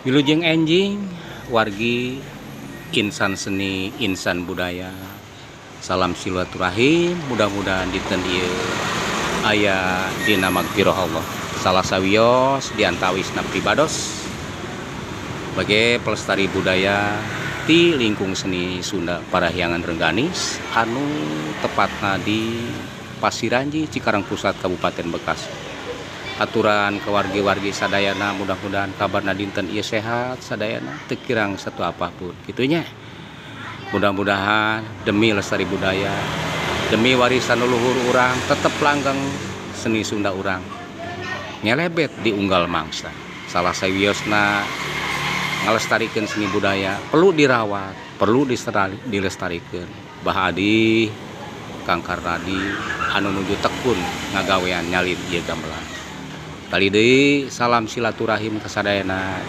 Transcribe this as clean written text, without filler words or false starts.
Wilujeng enjing wargi insan seni insan budaya salam silaturahim mudah-mudahan dinten ieu aya dina magfirah Allah salah sawios diantawisna pribados sebagai pelestari budaya ti lingkung seni Sunda Parahyangan Rengganis anu tepatna di Pasiranji Cikarang Pusat Kabupaten Bekasi. Aturan ke wargi-wargi sadayana mudah-mudahan kabarna dinten ieu sehat sadayana teu kirang satu apapun gitunya. Mudah-mudahan demi lestari budaya, demi warisan leluhur urang tetep langgeng seni Sunda urang nyelebet di unggal mangsa. Salah sawiosna ngalestarikeun seni budaya perlu dirawat, perlu dilestarikeun. Bah Adi Kang Karnadi anu nuju tekun ngagawean nyalin ieu gamelan. Kali deui salam silaturahim kasadayana.